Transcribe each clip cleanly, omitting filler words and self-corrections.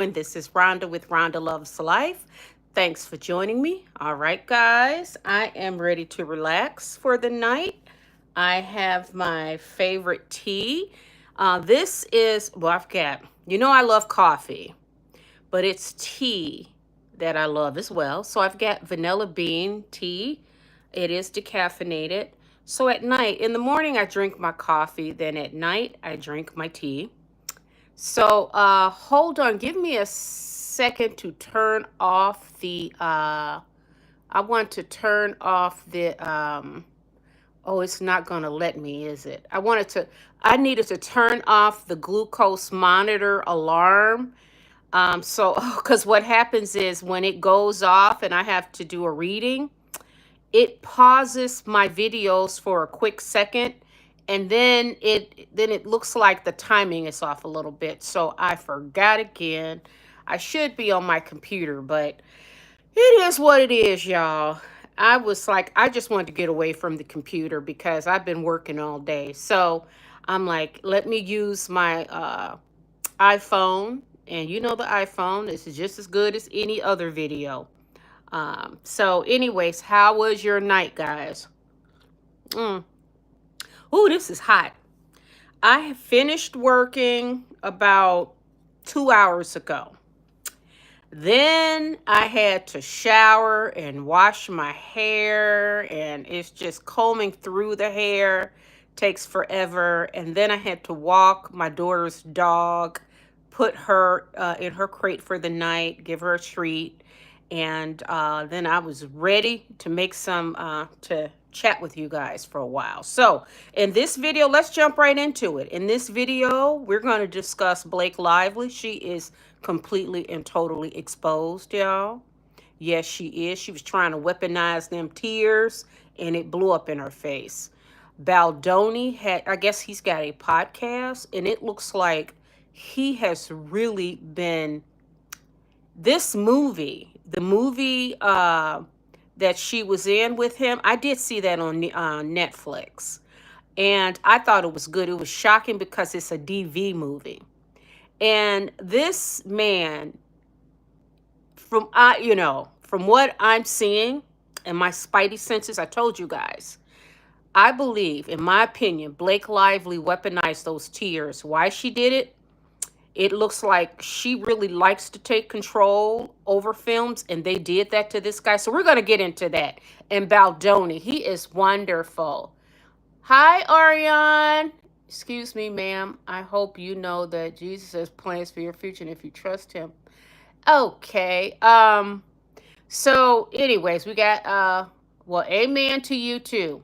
And this is Rhonda with Rhonda Loves Life. Thanks for joining me. All right, guys, I am ready to relax for the night. I have my favorite tea. This is, well, I've got, I love coffee, but it's tea that I love as well. So I've got vanilla bean tea. It is decaffeinated. So at night, in the morning, I drink my coffee. Then at night, I drink my tea. So, hold on. Give me a second to turn off I want to turn off oh, it's not going to let me, is it? I needed to turn off the glucose monitor alarm. Because what happens is when it goes off and I have to do a reading, it pauses my videos for a quick second, and then it looks like the timing is off a little bit. So I forgot again. I should be on my computer, but it is what it is, y'all. I was like, I just wanted to get away from the computer because I've been working all day. So I'm like, let me use my iPhone. And the iPhone is just as good as any other video. So anyways, how was your night, guys? Mm. Ooh, this is hot. I finished working about 2 hours ago. Then I had to shower and wash my hair, and it's just combing through the hair takes forever. And then I had to walk my daughter's dog, put her in her crate for the night, give her a treat, and then I was ready to make some to chat with you guys for a while. So in this video, let's jump right into it. In this video, we're going to discuss Blake Lively. She is completely and totally exposed, y'all. Yes, she is. She was trying to weaponize them tears, and it blew up in her face. Baldoni had, I guess he's got a podcast, and it looks like he has really been, this movie, the movie that she was in with him, I did see that on Netflix, and I thought it was good. It was shocking because it's a DV movie. And this man, from what I'm seeing and my spidey senses, I told you guys, I believe, in my opinion, Blake Lively weaponized those tears. Why she did it? It looks like she really likes to take control over films, and they did that to this guy. So we're going to get into that. And Baldoni, he is wonderful. Hi, Ariane. Excuse me, ma'am. I hope you know that Jesus has plans for your future, and if you trust him. Okay. So anyways, we got well, amen to you too.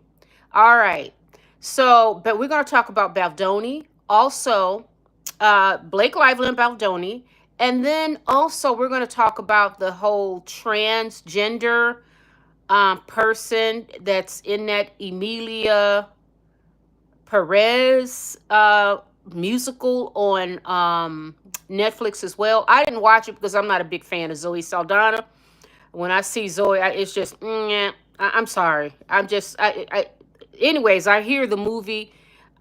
All right. So, but we're going to talk about Baldoni, also Blake Lively and Baldoni, and then also we're going to talk about the whole transgender person that's in that Emilia Perez musical on Netflix as well. I didn't watch it because I'm not a big fan of Zoe Saldana. When I see Zoe, it's just, I'm sorry. Anyways, I hear the movie.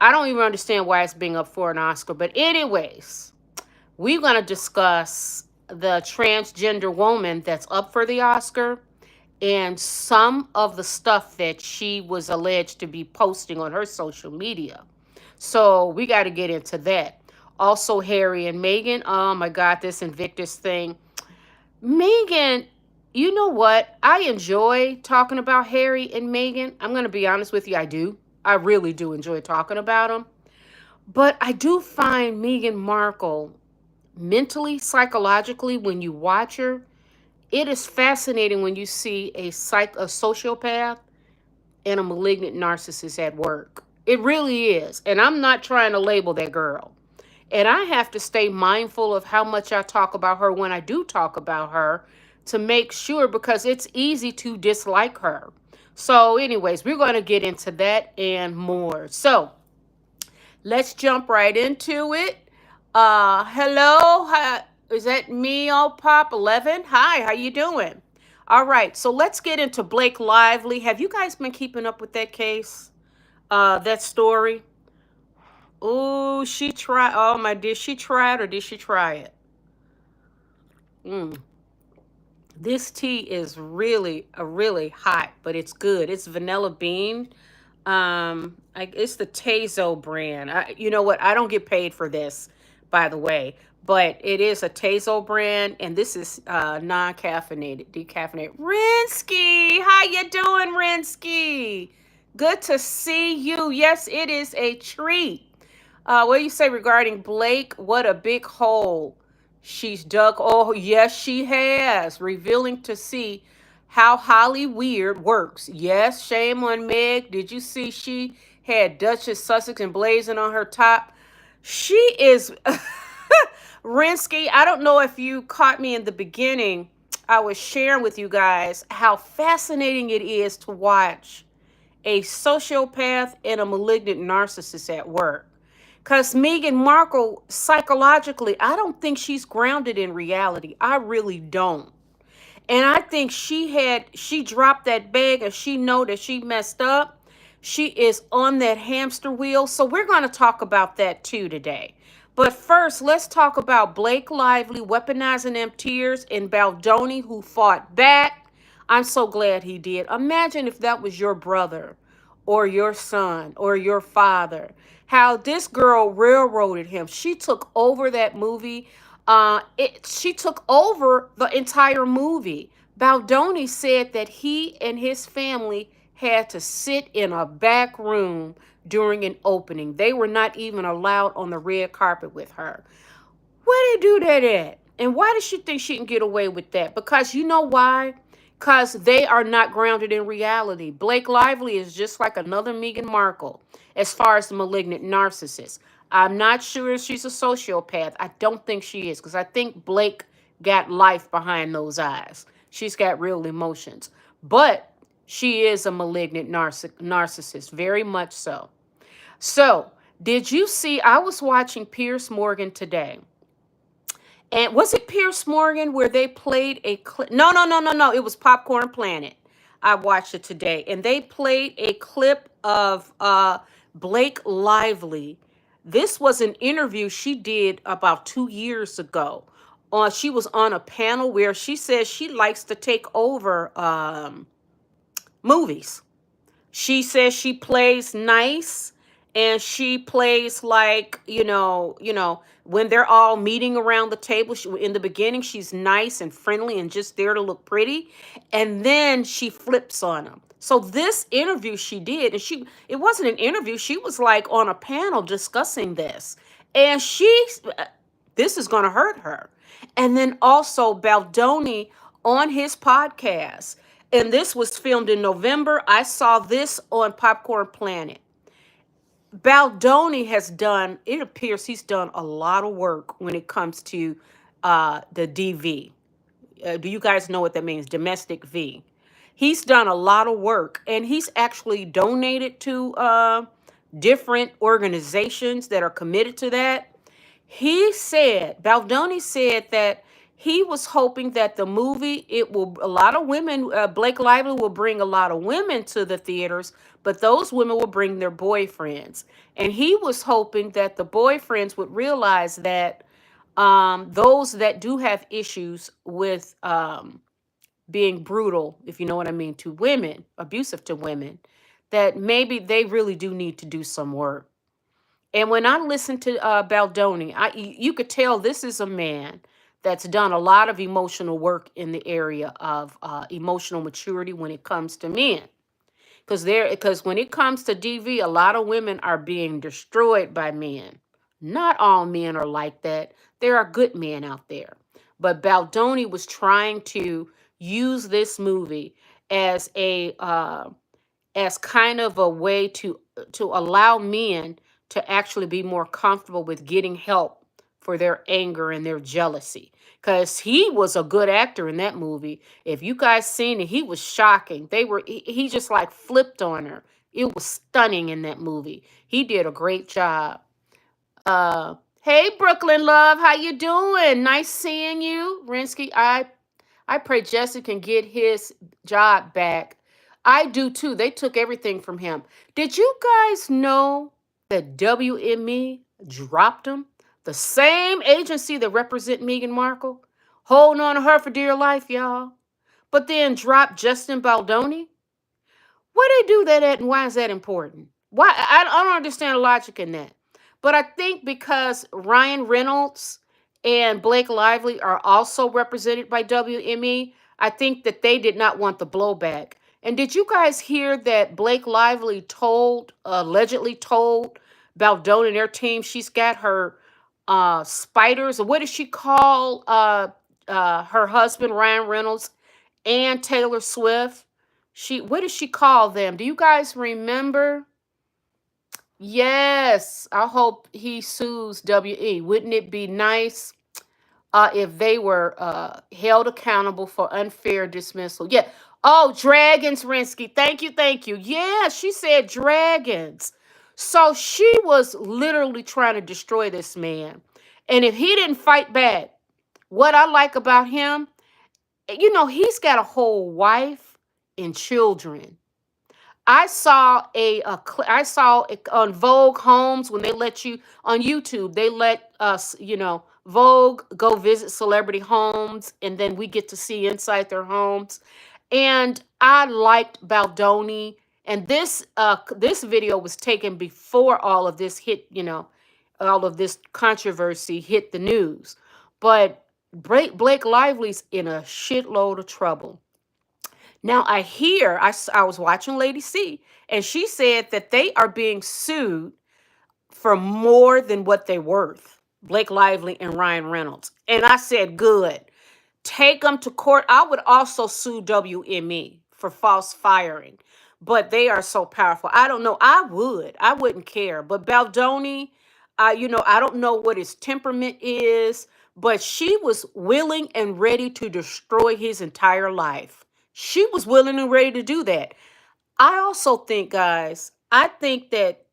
I don't even understand why it's being up for an Oscar. But anyways, we're going to discuss the transgender woman that's up for the Oscar and some of the stuff that she was alleged to be posting on her social media. So we got to get into that. Also, Harry and Meghan. Oh my God, this Invictus thing. Meghan, you know what? I enjoy talking about Harry and Meghan. I'm going to be honest with you, I do. I really do enjoy talking about them. But I do find Meghan Markle mentally, psychologically, when you watch her, it is fascinating when you see a sociopath and a malignant narcissist at work. It really is. And I'm not trying to label that girl. And I have to stay mindful of how much I talk about her when I do talk about her to make sure, because it's easy to dislike her. So anyways, we're going to get into that and more. So let's jump right into it. Hello. Hi, is that me, all pop 11? Hi, how you doing? All right, so let's get into Blake Lively. Have you guys been keeping up with that case? That story? Oh, she tried. Oh my, did she try it or did she try it? Mm. This tea is really hot, but it's good. It's vanilla bean. It's the Tezo brand. You know what? I don't get paid for this, by the way, but it is a Tezo brand, and this is non-caffeinated, decaffeinated. Rinsky, how you doing, Rinsky? Good to see you. Yes, it is a treat. What do you say regarding Blake? What a big hole she's dug. Oh, yes, she has. Revealing to see how Holly Weird works. Yes, shame on Meg. Did you see she had Duchess Sussex and Blazing on her top? She is Rinsky. I don't know if you caught me in the beginning. I was sharing with you guys how fascinating it is to watch a sociopath and a malignant narcissist at work. Because Meghan Markle, psychologically, I don't think she's grounded in reality. I really don't. And I think she dropped that bag and she know that she messed up. She is on that hamster wheel. So we're going to talk about that too today. But first, let's talk about Blake Lively weaponizing them tears and Baldoni who fought back. I'm so glad he did. Imagine if that was your brother or your son or your father. How this girl railroaded him. She took over that movie. She took over the entire movie. Baldoni said that he and his family had to sit in a back room during an opening. They were not even allowed on the red carpet with her. Where they do that at? And why does she think she can get away with that? Because you know why? Because they are not grounded in reality. Blake Lively is just like another Meghan Markle as far as the malignant narcissist. I'm not sure if she's a sociopath. I don't think she is because I think Blake got life behind those eyes. She's got real emotions. But she is a malignant narcissist, very much so. So, did you see? I was watching Piers Morgan today. And was it Pierce Morgan where they played a clip? No. It was Popcorn Planet. I watched it today. And they played a clip of Blake Lively. This was an interview she did about 2 years ago. She was on a panel where she says she likes to take over movies. She says she plays nice and she plays like, when they're all meeting around the table, in the beginning, she's nice and friendly and just there to look pretty. And then she flips on them. So this interview she did, and it wasn't an interview. She was like on a panel discussing this. And this is going to hurt her. And then also Baldoni on his podcast. And this was filmed in November. I saw this on Popcorn Planet. Baldoni it appears he's done a lot of work when it comes to the DV. Do you guys know what that means? Domestic V. He's done a lot of work and he's actually donated to different organizations that are committed to that. Baldoni said that he was hoping that the movie, a lot of women, Blake Lively will bring a lot of women to the theaters, but those women will bring their boyfriends. And he was hoping that the boyfriends would realize that those that do have issues with being brutal, if you know what I mean, to women, abusive to women, that maybe they really do need to do some work. And when I listened to Baldoni, you could tell this is a man that's done a lot of emotional work in the area of emotional maturity when it comes to men. Because when it comes to DV, a lot of women are being destroyed by men. Not all men are like that. There are good men out there. But Baldoni was trying to use this movie as as kind of a way to allow men to actually be more comfortable with getting help for their anger and their jealousy. Because he was a good actor in that movie. If you guys seen it, he was shocking. He just like flipped on her. It was stunning in that movie. He did a great job. Hey Brooklyn love, how you doing? Nice seeing you. Rinsky, I pray Jesse can get his job back. I do too. They took everything from him. Did you guys know that WME dropped him? The same agency that represent Meghan Markle. holding on to her for dear life, y'all. But then drop Justin Baldoni. Where they do that at, and why is that important? Why I don't understand the logic in that. But I think because Ryan Reynolds and Blake Lively are also represented by WME, I think that they did not want the blowback. And did you guys hear that Blake Lively told, allegedly told Baldoni and their team she's got her spiders, or what does she call her husband Ryan Reynolds and Taylor Swift? She, what does she call them? Do you guys remember? Yes, I hope he sues WE. Wouldn't it be nice if they were held accountable for unfair dismissal? Yeah. Oh, dragons, Rinsky. Thank you, thank you. Yeah, she said dragons. So she was literally trying to destroy this man. And if he didn't fight back, what I like about him, he's got a whole wife and children. I saw it on Vogue Homes when they let you on YouTube. They let us, Vogue go visit celebrity homes, and then we get to see inside their homes. And I liked Baldoni, and this video was taken before all of this hit, all of this controversy hit the news. But Blake Lively's in a shitload of trouble. Now I hear I was watching Lady C, and she said that they are being sued for more than what they're worth. Blake Lively and Ryan Reynolds. And I said, good. Take them to court. I would also sue WME for false firing, but they are so powerful. I don't know. I would. I wouldn't care. But Baldoni, I don't know what his temperament is, but she was willing and ready to destroy his entire life. She was willing and ready to do that. I also think, guys, I think that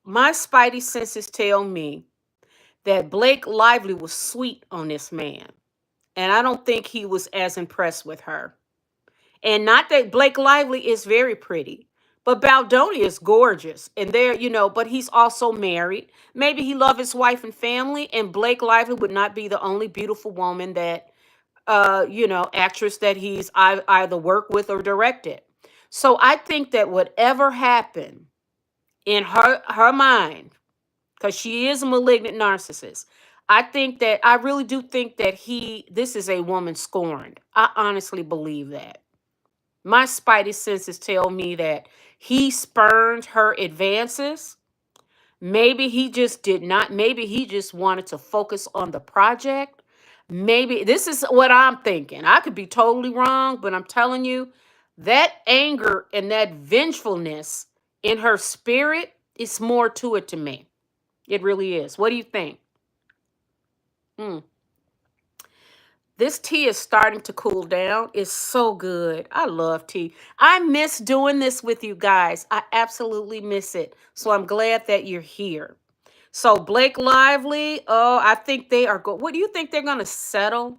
my spidey senses tell me that Blake Lively was sweet on this man. And I don't think he was as impressed with her. And not that Blake Lively is very pretty, but Baldoni is gorgeous. And but he's also married. Maybe he loved his wife and family, and Blake Lively would not be the only beautiful woman that actress that he's either worked with or directed. So I think that whatever happened in her mind, because she is a malignant narcissist, I really do think that this is a woman scorned. I honestly believe that. My spidey senses tell me that he spurned her advances. Maybe he just did not. Maybe he just wanted to focus on the project. Maybe this is what I'm thinking. I could be totally wrong, but I'm telling you, that anger and that vengefulness in her spirit, it's more to it to me. It really is. What do you think? Mm. This tea is starting to cool down. It's so good. I love tea. I miss doing this with you guys. I absolutely miss it. So I'm glad that you're here. So Blake Lively, oh, I think they are good. What do you think they're going to settle?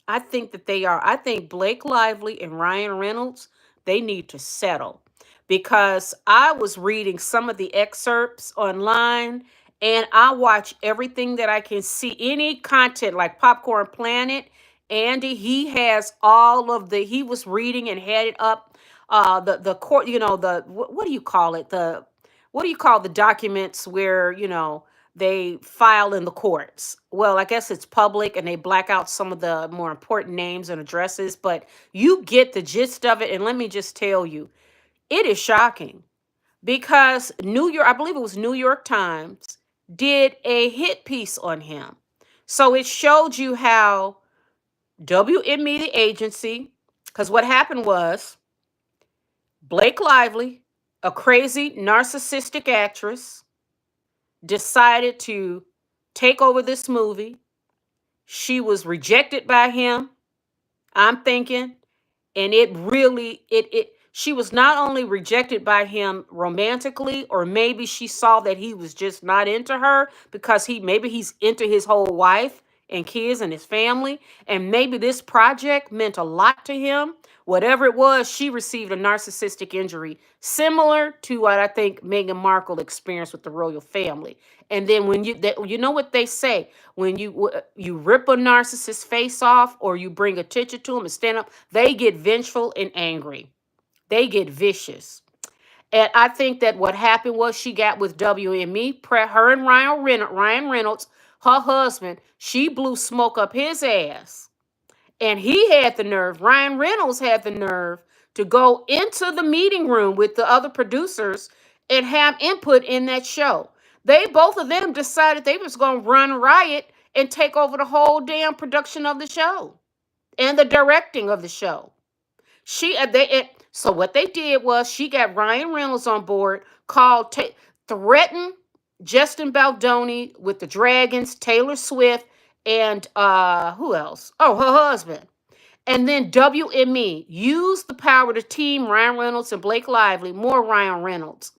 I think that they are. I think Blake Lively and Ryan Reynolds, they need to settle, because I was reading some of the excerpts online, and I watch everything that I can see. Any content like Popcorn Planet, Andy, he has all of he was reading and had it up. The court, what do you call it? What do you call the documents where, they file in the courts? Well, I guess it's public, and they black out some of the more important names and addresses, but you get the gist of it. And let me just tell you, it is shocking, because I believe it was New York Times, did a hit piece on him. So it showed you how WME, the agency, because what happened was Blake Lively, a crazy narcissistic actress, decided to take over this movie. She was rejected by him, I'm thinking, and she was not only rejected by him romantically, or maybe she saw that he was just not into her because maybe he's into his whole wife and kids and his family, and maybe this project meant a lot to him. Whatever it was, she received a narcissistic injury similar to what I think Meghan Markle experienced with the royal family. And then when you know what they say, when you rip a narcissist's face off or you bring attention to them and stand up, they get vengeful and angry. They get vicious. And I think that what happened was she got with WME, her and Ryan Reynolds, her husband, she blew smoke up his ass. And he had the nerve, Ryan Reynolds had the nerve to go into the meeting room with the other producers and have input in that show. They, both of them, decided they was going to run riot and take over the whole damn production of the show and the directing of the show. So what they did was she got Ryan Reynolds on board, threatened Justin Baldoni with the Dragons, Taylor Swift, and who else? Oh, her husband. And then WME used the power to team Ryan Reynolds and Blake Lively, more Ryan Reynolds.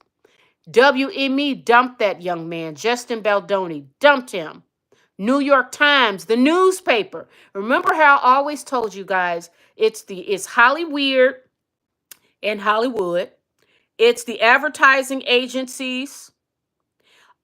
WME dumped that young man, Justin Baldoni, dumped him. New York Times, the newspaper. Remember how I always told you guys, it's Hollyweird and Hollywood. It's the advertising agencies,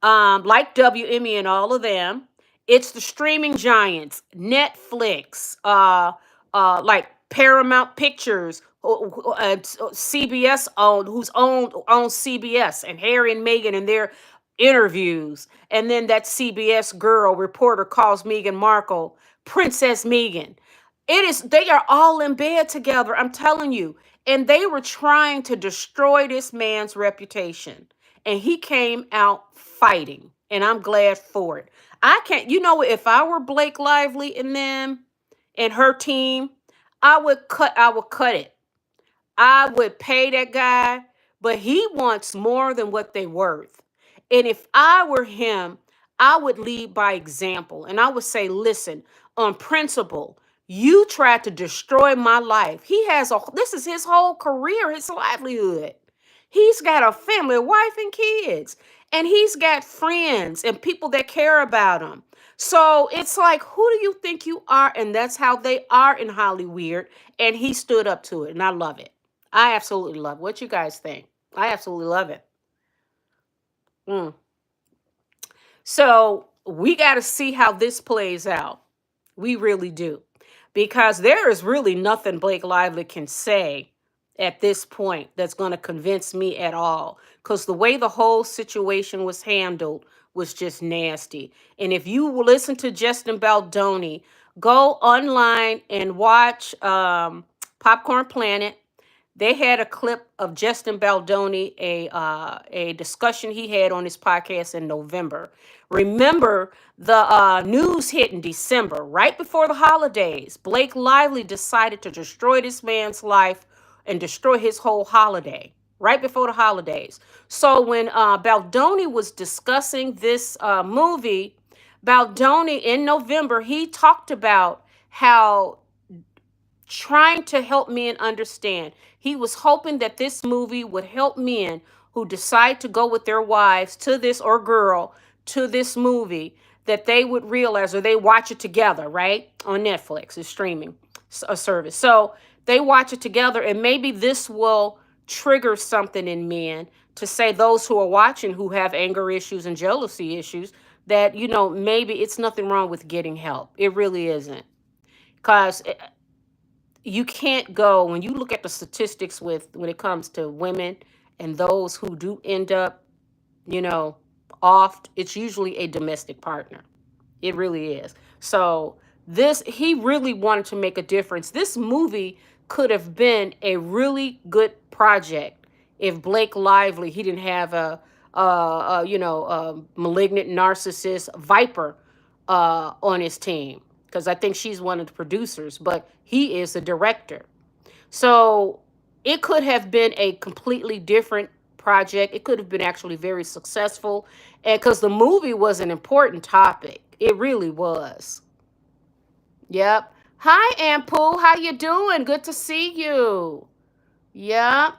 like WME and all of them. It's the streaming giants, Netflix, like Paramount Pictures, CBS owned, who's owns CBS, and Harry and Meghan and their interviews, and then that CBS girl reporter calls Meghan Markle Princess Meghan. They are all in bed together. I'm telling you, and they were trying to destroy this man's reputation, and he came out fighting, and I'm glad for it. I can't, if I were Blake Lively and them and her team, I would cut it. I would pay that guy, but he wants more than what they worth. And if I were him, I would lead by example. And I would say, listen, on principle, you tried to destroy my life. This is his whole career, his livelihood. He's got a family, a wife and kids, and he's got friends and people that care about him. So it's like, who do you think you are? And that's how they are in Hollyweird. And he stood up to it, and I love it. I absolutely love it. What you guys think? I absolutely love it. Mm. So we got to see how this plays out. We really do. Because there is really nothing Blake Lively can say at this point that's going to convince me at all. Because the way the whole situation was handled was just nasty. And if you listen to Justin Baldoni, go online and watch Popcorn Planet. They had a clip of Justin Baldoni, a discussion he had on his podcast in November. Remember, the news hit in December, right before the holidays. Blake Lively decided to destroy this man's life and destroy his whole holiday, right before the holidays. So when Baldoni was discussing this movie, Baldoni in November, he talked about how trying to help men understand. He was hoping that this movie would help men who decide to go with their wives to this, or girl to this movie, that they would realize, or they watch it together, right? On Netflix, it's streaming a service. So they watch it together, and maybe this will trigger something in men to say, those who are watching who have anger issues and jealousy issues, that, maybe it's nothing wrong with getting help. It really isn't. Because you can't go, when you look at the statistics when it comes to women and those who do end up, oft, it's usually a domestic partner. It really is. So he really wanted to make a difference. This movie could have been a really good project if Blake Lively, he didn't have a malignant narcissist Viper on his team, because I think she's one of the producers, but he is the director. So it could have been a completely different project. It could have been actually very successful, and because the movie was an important topic. It really was. Yep. Hi, Ampu. How you doing? Good to see you. Yep.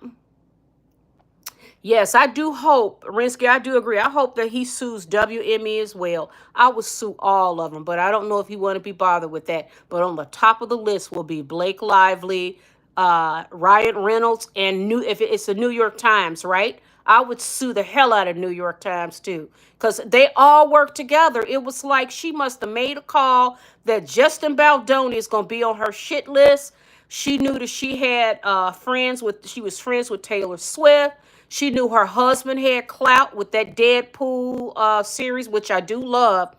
Yes, I do hope, Rinsky, I do agree. I hope that he sues WME as well. I would sue all of them, but I don't know if he want to be bothered with that. But on the top of the list will be Blake Lively, Ryan Reynolds and if it's the New York Times, right? I would sue the hell out of New York Times too, because they all work together. It was like she must have made a call that Justin Baldoni is going to be on her shit list. She knew that she had she was friends with Taylor Swift. She knew her husband had clout with that Deadpool series, which I do love.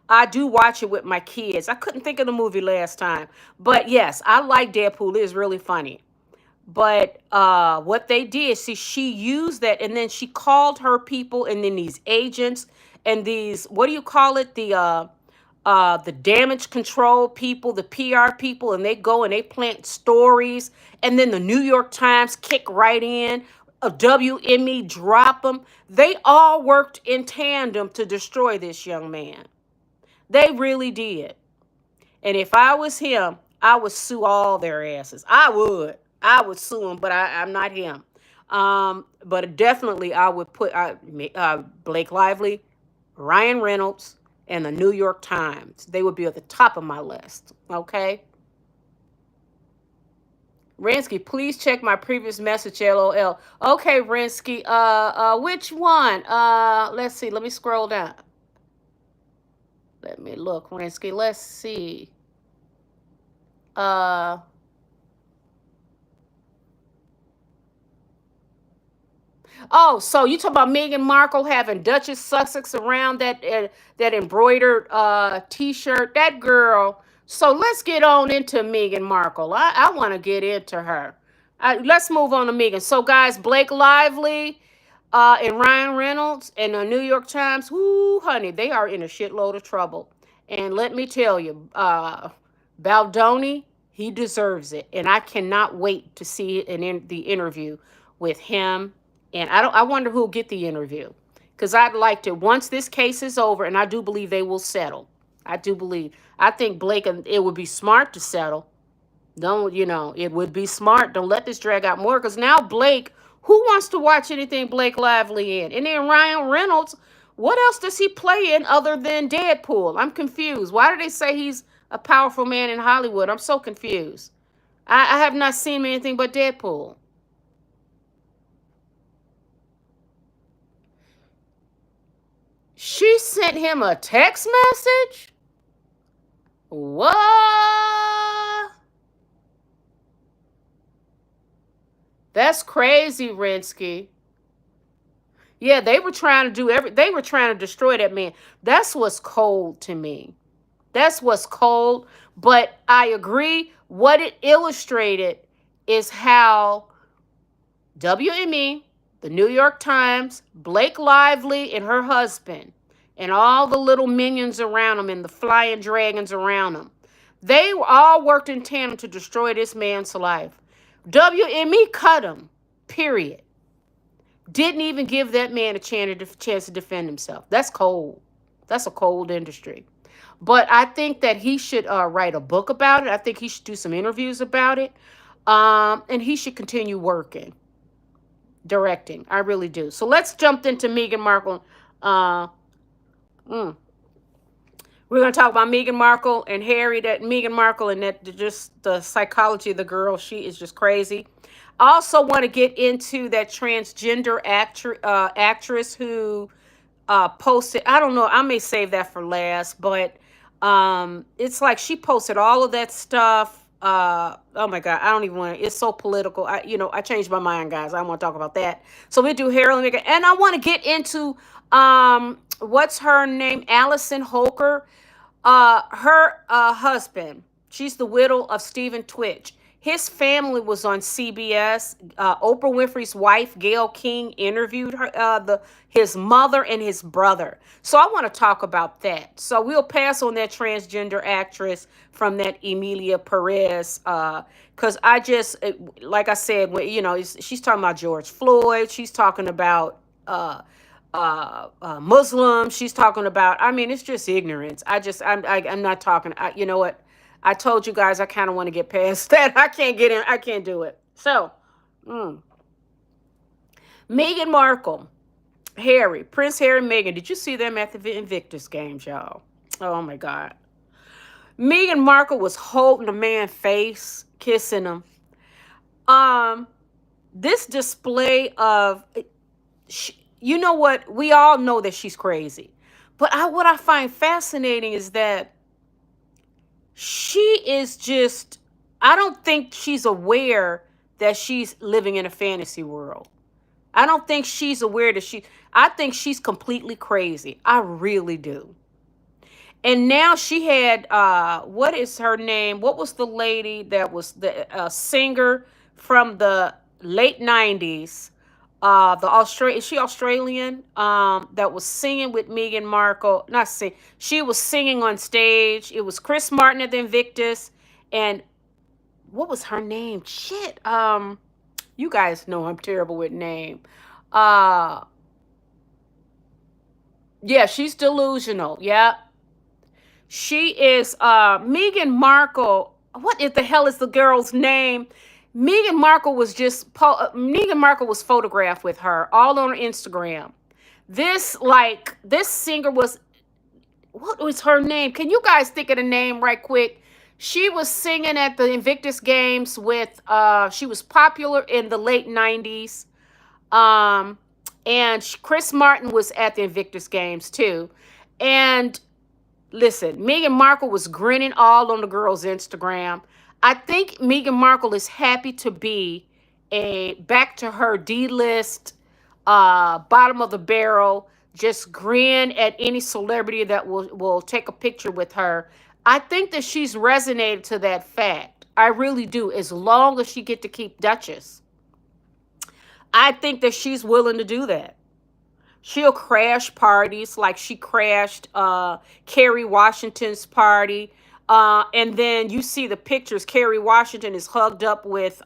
I do watch it with my kids. I couldn't think of the movie last time. But yes, I like Deadpool. It is really funny. But what they did, see, she used that and then she called her people and then these agents and these, what do you call it? The damage control people, the PR people, and they go and they plant stories, and then the New York Times kick right in, a WME drop them. They all worked in tandem to destroy this young man. They really did. And if I was him, I would sue all their asses. I would. I would sue them, but I'm not him. But definitely I would put Blake Lively, Ryan Reynolds, and the New York Times. They would be at the top of my list. Okay? Rinsky, please check my previous message, LOL. Okay, Rinsky, which one? Let's see. Let me scroll down. Let me look, Rinsky. Let's see. Uh, oh, so you talk about Meghan Markle having Duchess Sussex around that embroidered T-shirt? That girl. So let's get on into Meghan Markle. I want to get into her. Let's move on to Meghan. So guys, Blake Lively, and Ryan Reynolds and the New York Times. Whoo, honey, they are in a shitload of trouble. And let me tell you, Baldoni, he deserves it, and I cannot wait to see the interview with him. And I wonder who'll get the interview, because I'd like to, once this case is over, and I do believe they will settle. I do believe. I think Blake, it would be smart to settle. Don't, it would be smart. Don't let this drag out more, because now Blake, who wants to watch anything Blake Lively in? And then Ryan Reynolds, what else does he play in other than Deadpool? I'm confused. Why do they say he's a powerful man in Hollywood? I'm so confused. I have not seen him in anything but Deadpool. She sent him a text message? What? That's crazy, Rinsky. Yeah, they were trying to they were trying to destroy that man. That's what's cold to me. That's what's cold. But I agree. What it illustrated is how WME, the New York Times, Blake Lively and her husband, and all the little minions around them and the flying dragons around them, they all worked in tandem to destroy this man's life. WME cut him, period. Didn't even give that man a chance to defend himself. That's cold. That's a cold industry. But I think that he should write a book about it. I think he should do some interviews about it. And he should continue working, directing. I really do. So let's jump into Meghan Markle. We're going to talk about Meghan Markle and Harry. That Meghan Markle and that just the psychology of the girl. She is just crazy. I also want to get into that transgender actress who posted. I don't know. I may save that for last, but it's like she posted all of that stuff. Oh my God, I don't even want to. It's so political. I changed my mind, guys. I don't want to talk about that. So we do Harold and Meghan, and I want to get into what's her name, Allison Holker. Her husband. She's the widow of Stephen Twitch. His family was on CBS. Oprah Winfrey's wife, Gayle King, interviewed his mother and his brother. So I want to talk about that. So we'll pass on that transgender actress from that Emilia Perez, because like I said, she's talking about George Floyd. She's talking about Muslims. She's talking about. I mean, it's just ignorance. I'm not talking. You know what? I told you guys I kind of want to get past that. I can't get in. I can't do it. So, Meghan Markle, Prince Harry, Meghan. Did you see them at the Invictus Games, y'all? Oh my God. Meghan Markle was holding the man's face, kissing him. Um, this display of, you know what? We all know that she's crazy, but what I find fascinating is that she is just. I don't think she's aware that she's living in a fantasy world. I don't think she's aware that she. I think she's completely crazy. I really do. And now she had what is her name? What was the lady that was the singer from the late 90s? The Australian, is she Australian? That was singing with Meghan Markle. Not sing. She was singing on stage. It was Chris Martin at the Invictus, and what was her name? Shit. You guys know I'm terrible with name. Uh, yeah, she's delusional. Yeah, she is Meghan Markle. What the hell is the girl's name? Meghan Markle was photographed with her all on her Instagram. This singer was, what was her name? Can you guys think of the name right quick? She was singing at the Invictus Games with she was popular in the late 90s. Um and Chris Martin was at the Invictus Games too. And listen, Meghan Markle was grinning all on the girl's Instagram. I think Meghan Markle is happy to be a back to her D-list, bottom of the barrel, just grin at any celebrity that will take a picture with her. I think that she's resonated to that fact. I really do. As long as she get to keep Duchess, I think that she's willing to do that. She'll crash parties like she crashed Kerry Washington's party. And then you see the pictures. Kerry Washington is hugged up with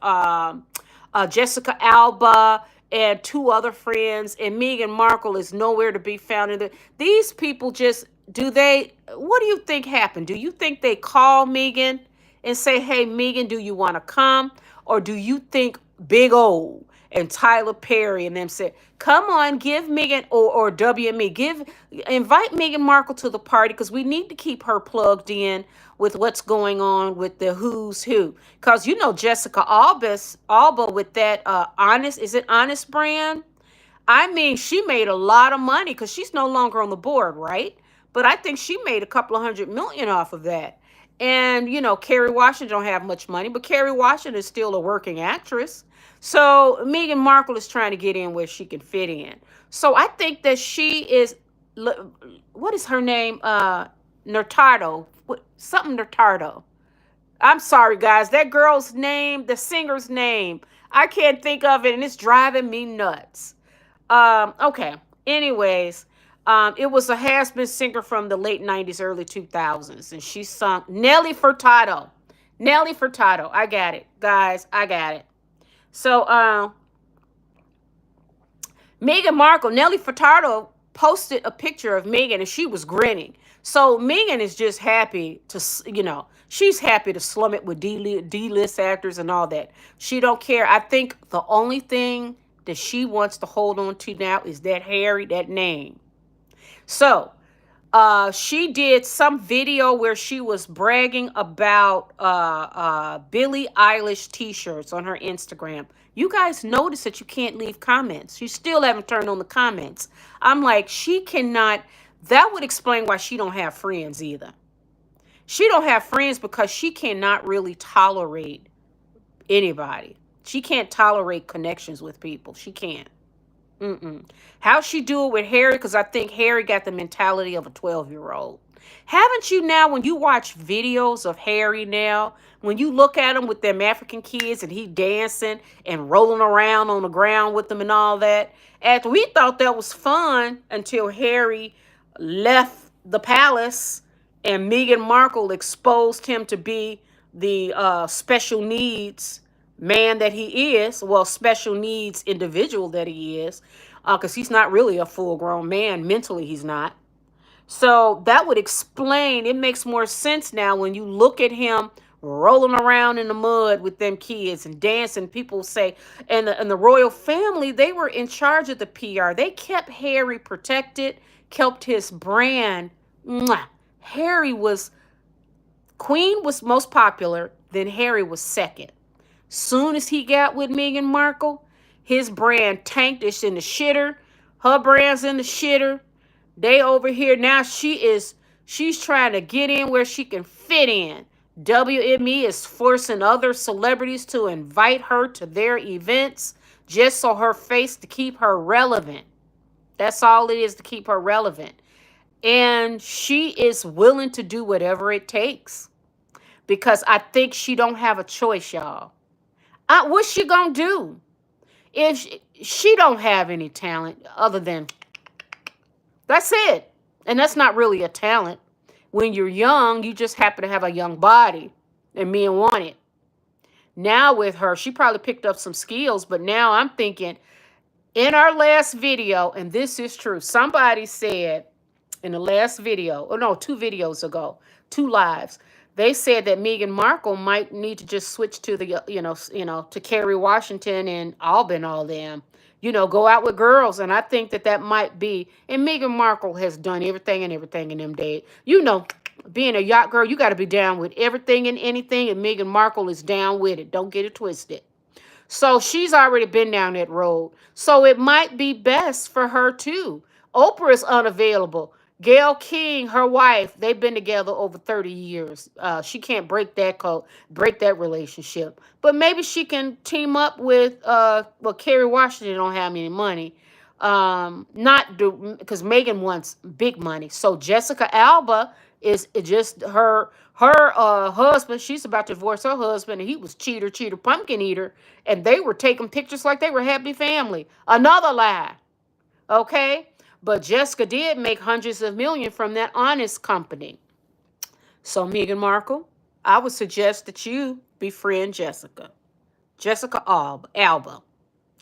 Jessica Alba and two other friends, and Meghan Markle is nowhere to be found. These people just, what do you think happened? Do you think they call Meghan and say, hey, Meghan, do you want to come? Or do you think Big O and Tyler Perry and them said, come on, give Meghan, or WME, invite Meghan Markle to the party because we need to keep her plugged in with what's going on with the who's who. Because you know Jessica Alba with that Honest, is it Honest brand? I mean, she made a lot of money because she's no longer on the board, right? But I think she made a couple of 100 million off of that. And you know, Kerry Washington don't have much money, but Kerry Washington is still a working actress. So Meghan Markle is trying to get in where she can fit in. So I think that she is. What is her name? Nurtado. Something Nurtado. I'm sorry, guys. That girl's name, the singer's name, I can't think of it, and it's driving me nuts. Okay. Anyways, it was a has-been singer from the late 90s, early 2000s, and she sung Nelly Furtado. Nelly Furtado. I got it, guys. I got it. So, Meghan Markle, Nelly Furtado posted a picture of Meghan and she was grinning. So Meghan is just happy to, she's happy to slum it with D-list actors and all that. She don't care. I think the only thing that she wants to hold on to now is that Harry, that name. So she did some video where she was bragging about Billie Eilish t-shirts on her Instagram. You guys notice that you can't leave comments. You still haven't turned on the comments. I'm like, she cannot. That would explain why she don't have friends either. She don't have friends because she cannot really tolerate anybody. She can't tolerate connections with people. She can't. Mm-mm. How she do it with Harry? Because I think Harry got the mentality of a 12-year-old. Haven't you now, when you watch videos of Harry now, when you look at him with them African kids and he dancing and rolling around on the ground with them and all that, after we thought that was fun until Harry left the palace and Meghan Markle exposed him to be the special needs man that he is, well, special needs individual that he is, because he's not really a full-grown man. Mentally, he's not. So that would explain, it makes more sense now when you look at him rolling around in the mud with them kids and dancing. People say, and the royal family, they were in charge of the PR. They kept Harry protected, kept his brand. Mwah. Harry was, Queen was most popular, then Harry was second. Soon as he got with Meghan Markle, his brand tanked. It's in the shitter. Her brand's in the shitter. They over here now. She's trying to get in where she can fit in. WME is forcing other celebrities to invite her to their events just so her face to keep her relevant. That's all it is, to keep her relevant. And she is willing to do whatever it takes because I think she don't have a choice, y'all. What's she gonna do if she don't have any talent other than that's it? And that's not really a talent. When you're young, you just happen to have a young body, and men want it. Now with her, she probably picked up some skills, but now I'm thinking in our last video, and this is true. Somebody said in the last video, oh no, 2 videos ago, 2 lives, they said that Meghan Markle might need to just switch to the, to Kerry Washington and Albin, all them, go out with girls. And I think that that might be, and Meghan Markle has done everything in them days. Being a yacht girl, you got to be down with everything and anything, and Meghan Markle is down with it. Don't get it twisted. So she's already been down that road. So it might be best for her too. Oprah is unavailable. Gayle King, her wife, they've been together over 30 years. She can't break that code, break that relationship. But maybe she can team up with, well, Kerry Washington don't have any money. Not do because Megan wants big money. So Jessica Alba is just her husband. She's about to divorce her husband, and he was cheater, pumpkin eater, and they were taking pictures like they were happy family. Another lie. Okay? But Jessica did make hundreds of millions from that honest company. So Meghan Markle, I would suggest that you befriend Jessica. Jessica Alba.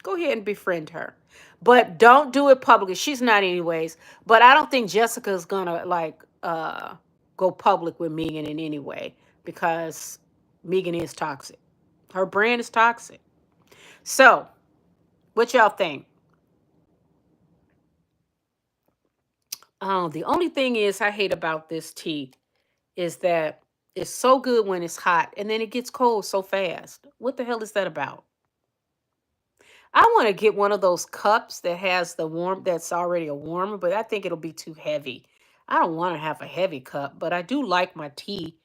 Go ahead and befriend her. But don't do it publicly. She's not anyways. But I don't think Jessica's gonna go public with Meghan in any way because Meghan is toxic. Her brand is toxic. So, what y'all think? The only thing is I hate about this tea is that it's so good when it's hot and then it gets cold so fast. What the hell is that about? I want to get one of those cups that has the warm that's already a warmer, but I think it'll be too heavy. I don't want to have a heavy cup, but I do like my tea.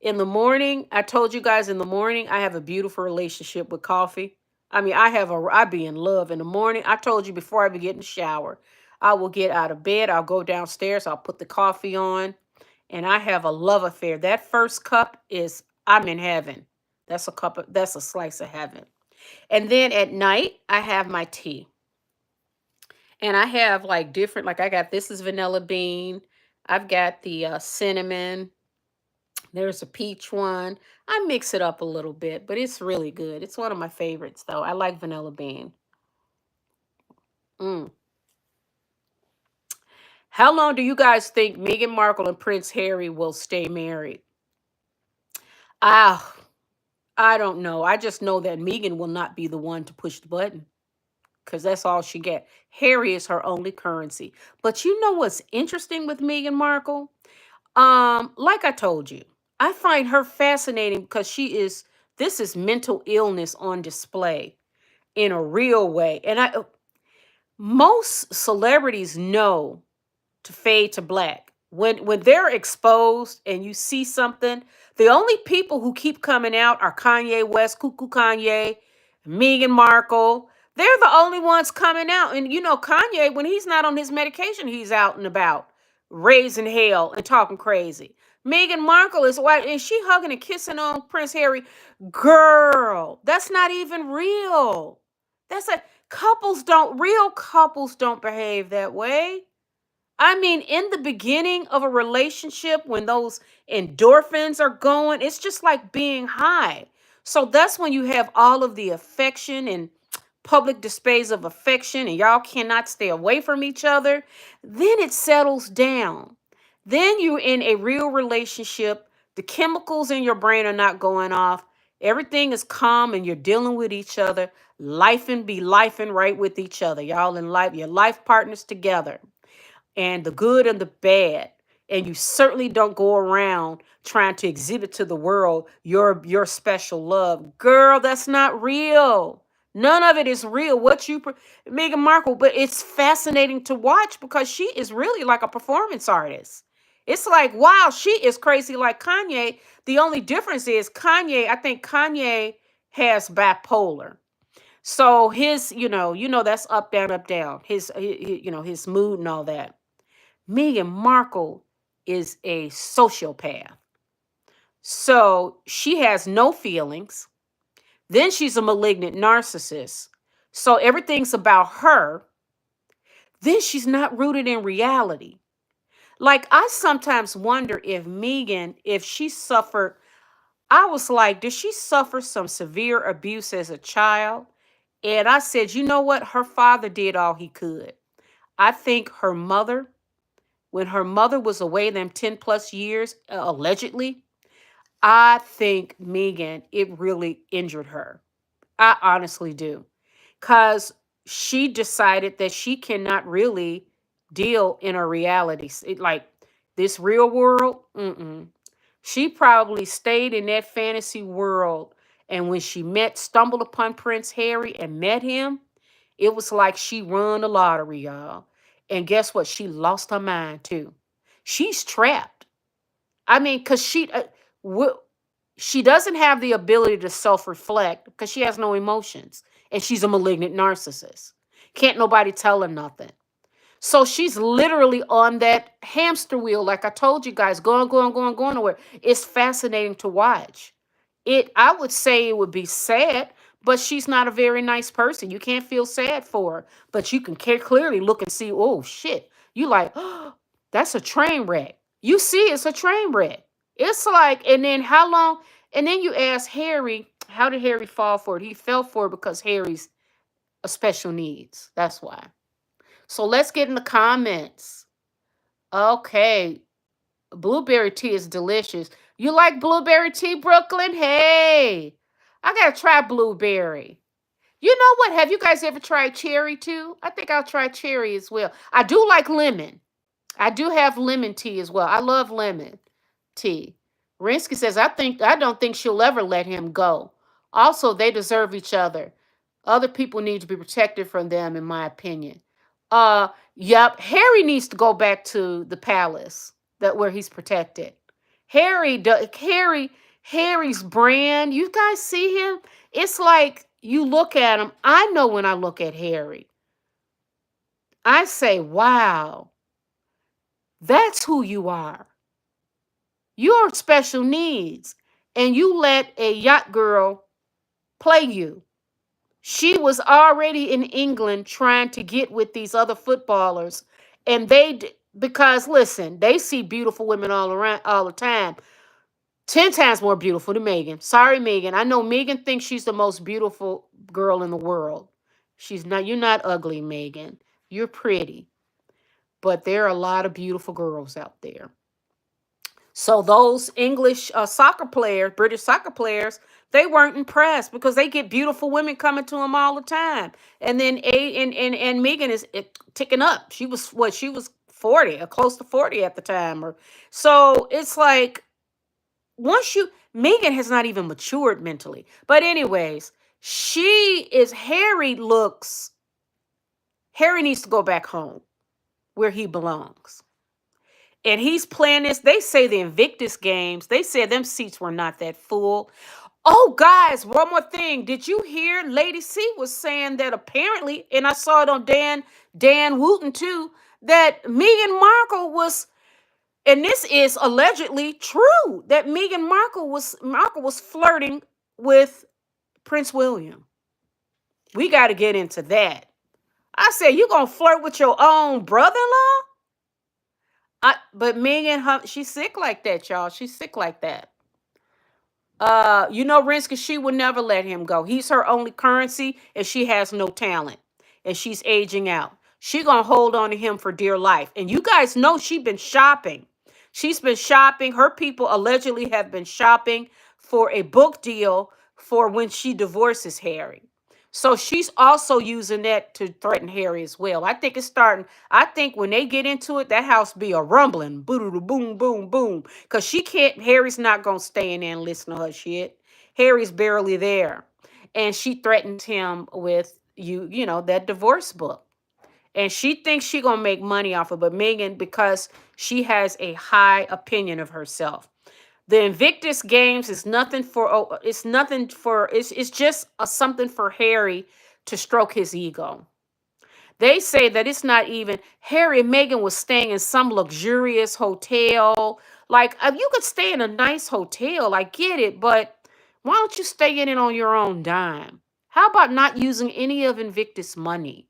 In the morning, I told you guys in the morning, I have a beautiful relationship with coffee. I mean, I be in love in the morning. I told you before I even get in the shower, I will get out of bed. I'll go downstairs. I'll put the coffee on and I have a love affair. That first cup is, I'm in heaven. That's a slice of heaven. And then at night, I have my tea. And I have like different, like I got, this is vanilla bean. I've got the cinnamon. There's a peach one. I mix it up a little bit, but it's really good. It's one of my favorites, though. I like vanilla bean. Mm. How long do you guys think Meghan Markle and Prince Harry will stay married? Ah, I don't know. I just know that Meghan will not be the one to push the button because that's all she get. Harry is her only currency. But you know what's interesting with Meghan Markle? Like I told you, I find her fascinating because this is mental illness on display in a real way. And most celebrities know to fade to black. When they're exposed and you see something, the only people who keep coming out are Kanye West, Cuckoo Kanye, Meghan Markle. They're the only ones coming out. And Kanye, when he's not on his medication, he's out and about, raising hell and talking crazy. Meghan Markle is white, and she hugging and kissing on Prince Harry. Girl, that's not even real. That's real couples don't behave that way. I mean, in the beginning of a relationship, when those endorphins are going, it's just like being high. So that's when you have all of the affection and public displays of affection, and y'all cannot stay away from each other. Then it settles down. Then you're in a real relationship. The chemicals in your brain are not going off. Everything is calm, and you're dealing with each other. Life and be life and right with each other. Y'all in life, your life partners together, and the good and the bad. And you certainly don't go around trying to exhibit to the world your special love. Girl, that's not real. None of it is real. Meghan Markle, but it's fascinating to watch because she is really like a performance artist. It's like, wow, she is crazy like Kanye. The only difference is I think Kanye has bipolar. So his, that's up, down, up, down. His mood and all that. Meghan Markle is a sociopath. So she has no feelings. Then she's a malignant narcissist. So everything's about her. Then she's not rooted in reality. Like, I sometimes wonder if she suffered, I was like, did she suffer some severe abuse as a child? And I said, you know what? Her father did all he could. I think when her mother was away them 10 plus years, allegedly, I think Meghan, it really injured her. I honestly do. Because she decided that she cannot really deal in a reality. Like this real world, mm-mm. She probably stayed in that fantasy world. And when she stumbled upon Prince Harry and met him, it was like she won the lottery, y'all. And guess what? She lost her mind too. She's trapped. I mean, because she doesn't have the ability to self-reflect because she has no emotions. And she's a malignant narcissist. Can't nobody tell her nothing. So she's literally on that hamster wheel, like I told you guys, going, going, going, going nowhere. It's fascinating to watch. I would say it would be sad, but she's not a very nice person. You can't feel sad for her, but you can clearly look and see, oh shit. You like, oh, that's a train wreck. You see, it's a train wreck. It's like, and then how long? And then you ask Harry, how did Harry fall for it? He fell for it because Harry's a special needs. That's why. So let's get in the comments. Okay. Blueberry tea is delicious. You like blueberry tea, Brooklyn? Hey, I got to try blueberry. You know what? Have you guys ever tried cherry too? I think I'll try cherry as well. I do like lemon. I do have lemon tea as well. I love lemon tea. Rinsky says, I don't think she'll ever let him go. Also, they deserve each other. Other people need to be protected from them, in my opinion. Yep. Harry needs to go back to the palace where he's protected. Harry's brand. You guys see him? It's like you look at him. I know when I look at Harry, I say, wow, that's who you are. You're special needs. And you let a yacht girl play you. She was already in England trying to get with these other footballers. And because listen, they see beautiful women all around all the time. 10 times more beautiful than Meghan. Sorry, Meghan. I know Meghan thinks she's the most beautiful girl in the world. She's not. You're not ugly, Meghan. You're pretty. But there are a lot of beautiful girls out there. So those English soccer players, British soccer players, they weren't impressed because they get beautiful women coming to them all the time. And then and Megan is ticking up. She was 40 or close to 40 at the time. So it's like Megan has not even matured mentally. But anyways, Harry needs to go back home where he belongs. And he's playing this. They say the Invictus games, they said them seats were not that full. Oh, guys, one more thing. Did you hear Lady C was saying that apparently, and I saw it on Dan Wooten too, that Meghan Markle was, and this is allegedly true, that Meghan Markle was flirting with Prince William. We got to get into that. I said, you gonna flirt with your own brother-in-law? But Megan, she's sick like that, y'all. She's sick like that. Rinska, she would never let him go. He's her only currency, and she has no talent. And she's aging out. She gonna hold on to him for dear life. And you guys know she's been shopping. She's been shopping. Her people allegedly have been shopping for a book deal for when she divorces Harry. So she's also using that to threaten Harry as well. I think it's starting. I think when they get into it, that house be a rumbling, boom, boom, boom, boom. Cause she can't. Harry's not gonna stay in there and listen to her shit. Harry's barely there, and she threatens him with you know that divorce book, and she thinks she gonna make money off of. But Megan, because she has a high opinion of herself, the Invictus Games is nothing for. Oh, it's nothing for. It's just something for Harry to stroke his ego. They say that it's not even Harry and Meghan was staying in some luxurious hotel. Like you could stay in a nice hotel, I get it, but why don't you stay in it on your own dime? How about not using any of Invictus money?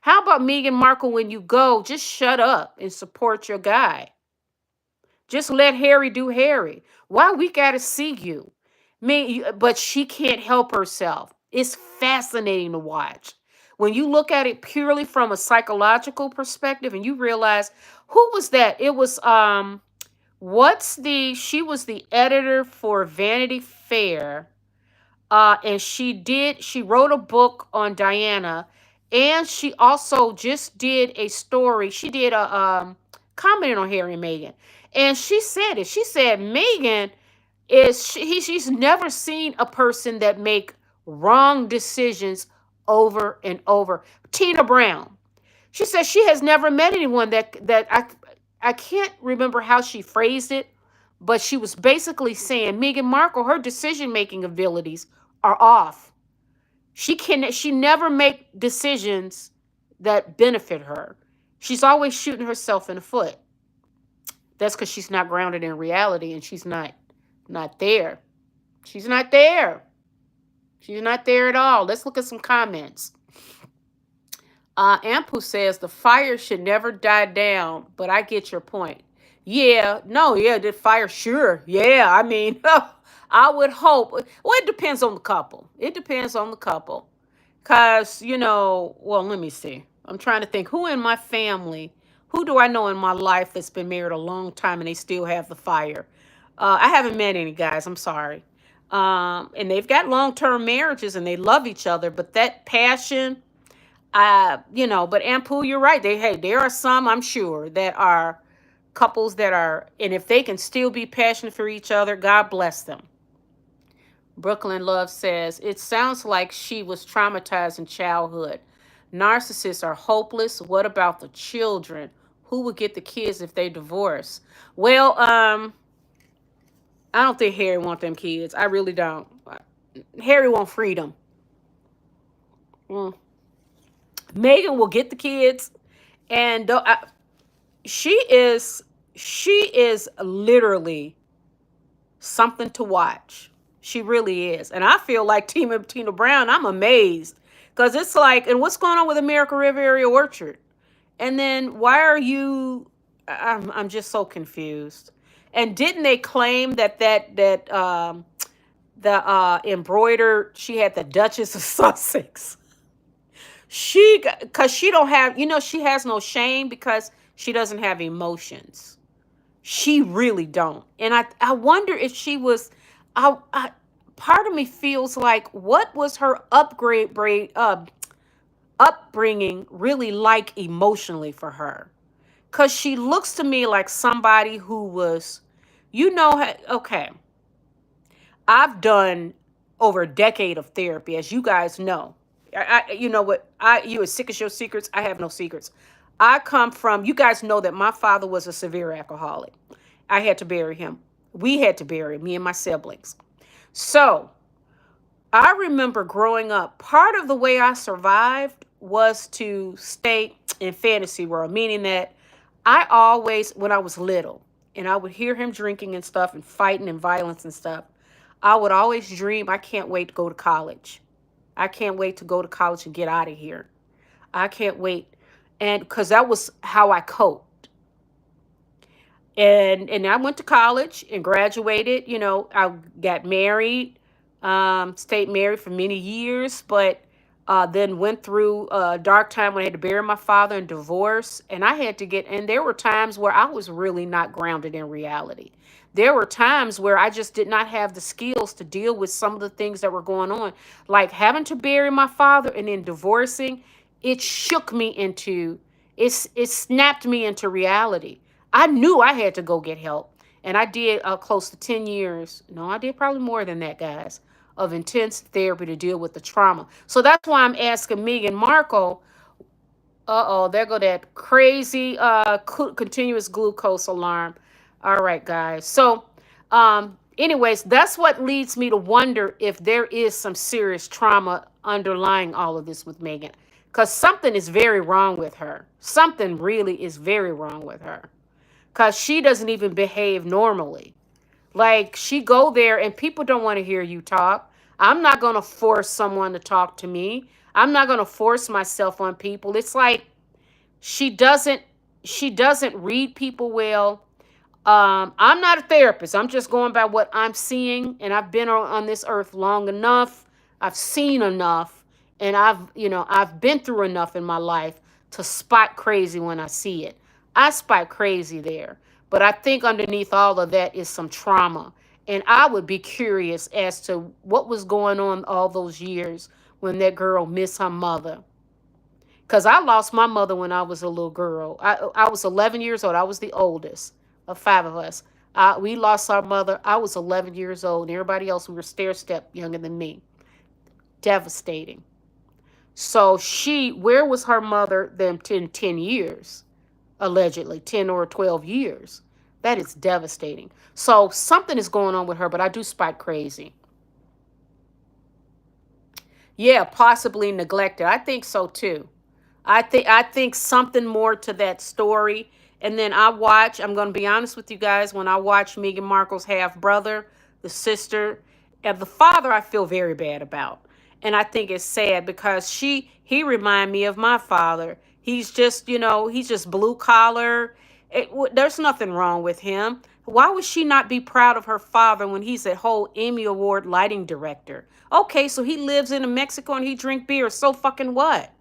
How about Meghan Markle when you go, just shut up and support your guy? Just let Harry do Harry. Why we gotta see you? But she can't help herself. It's fascinating to watch. When you look at it purely from a psychological perspective and you realize who was that? It was what's the she was the editor for Vanity Fair, and she wrote a book on Diana, and she also just did a story. She did a comment on Harry and Meghan, and she said it. She said Meghan she's never seen a person that make wrong decisions over and over. Tina Brown. She says she has never met anyone that I can't remember how she phrased it, but she was basically saying Meghan Markle, her decision making abilities are off. She never make decisions that benefit her. She's always shooting herself in the foot. That's because she's not grounded in reality, and she's not there. She's not there. She's not there at all. Let's look at some comments. Ampu says the fire should never die down, but I get your point. Yeah, no, yeah, the fire, sure. Yeah, I mean, I would hope. Well, it depends on the couple. It depends on the couple. Because, well, let me see. I'm trying to think who in my family, who do I know in my life that's been married a long time and they still have the fire? I haven't met any guys. I'm sorry. And they've got long term marriages and they love each other, but that passion, but Ampu, you're right. There are some, I'm sure, that are couples that are, and if they can still be passionate for each other, God bless them. Brooklyn Love says, it sounds like she was traumatized in childhood. Narcissists are hopeless. What about the children? Who would get the kids if they divorce? Well, I don't think Harry want them kids. I really don't. Harry want freedom. Mm. Meghan will get the kids, and she is she is literally something to watch. She really is, and I feel like Tina Brown. I'm amazed because it's like, and what's going on with America Riviera Orchard? And then why are you? I'm just so confused. And didn't they claim that the embroidered she had the Duchess of Sussex? Because she don't have, she has no shame because she doesn't have emotions. She really don't. And I wonder if she was, I part of me feels like what was her upbringing really like emotionally for her? Because she looks to me like somebody who was, okay, I've done over a decade of therapy, as you guys know. You know what? You as sick as your secrets. I have no secrets. I come from. You guys know that my father was a severe alcoholic. I had to bury him. We had to bury him, me and my siblings. So I remember growing up. Part of the way I survived was to stay in fantasy world, meaning that I always, when I was little, and I would hear him drinking and stuff and fighting and violence and stuff, I would always dream, I can't wait to go to college. I can't wait to go to college and get out of here. I can't wait. And because that was how I coped. And I went to college and graduated. I got married, stayed married for many years, but then went through a dark time when I had to bury my father and divorce. And I had to and there were times where I was really not grounded in reality. there were times where I just did not have the skills to deal with some of the things that were going on, like having to bury my father and then divorcing. It shook me into it snapped me into reality. I knew I had to go get help. And I did close to 10 years. No, I did probably more than that, guys, of intense therapy to deal with the trauma. So that's why I'm asking Megan Markle. Uh-oh, there go that crazy continuous glucose alarm. All right, guys. So, anyways, that's what leads me to wonder if there is some serious trauma underlying all of this with Megan. Because something is very wrong with her. Something really is very wrong with her. Because she doesn't even behave normally. Like, she go there and people don't want to hear you talk. I'm not going to force someone to talk to me. I'm not going to force myself on people. It's like she doesn't she doesn't read people well. I'm not a therapist. I'm just going by what I'm seeing, and I've been on this earth long enough. I've seen enough, and I've been through enough in my life to spot crazy when I see it. I spot crazy there, but I think underneath all of that is some trauma, and I would be curious as to what was going on all those years when that girl missed her mother. Because I lost my mother when I was a little girl. I was 11 years old. I was the oldest of five of us. We lost our mother. I was 11 years old, and everybody else, we were stair step younger than me. Devastating. So where was her mother then 10 years? Allegedly, 10 or 12 years. That is devastating. So something is going on with her, but I do spot crazy. Yeah, possibly neglected. I think so too. I think something more to that story. And then I'm going to be honest with you guys, when I watch Meghan Markle's half brother, the sister, and the father, I feel very bad about. And I think it's sad because he remind me of my father. He's just blue collar. There's nothing wrong with him. Why would she not be proud of her father when he's a whole Emmy Award lighting director? Okay, so he lives in Mexico and he drink beer. So fucking what?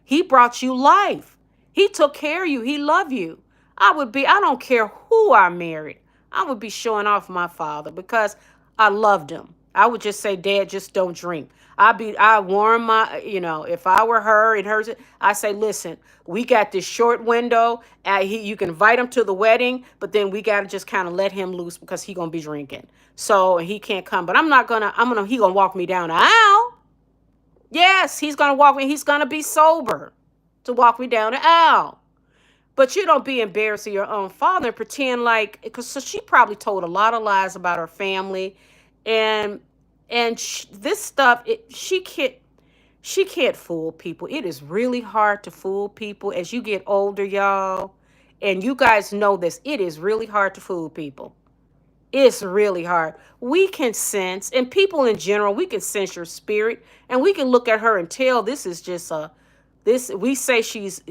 He brought you life. He took care of you. He loved you. I don't care who I married. I would be showing off my father because I loved him. I would just say, Dad, just don't drink. I warn if I were her and hers, I say, listen, we got this short window. You can invite him to the wedding, but then we got to just kind of let him loose because he going to be drinking. So he can't come, but he going to walk me down the aisle. Yes, he's going to walk me. He's going to be sober to walk me down the aisle. But you don't be embarrassed of your own father and pretend like, because so she probably told a lot of lies about her family, and this stuff. She can't fool people. It is really hard to fool people as you get older, y'all. And you guys know this. It is really hard to fool people. It's really hard. We can sense, and people in general, we can sense your spirit, and we can look at her and tell this is just this. We say she's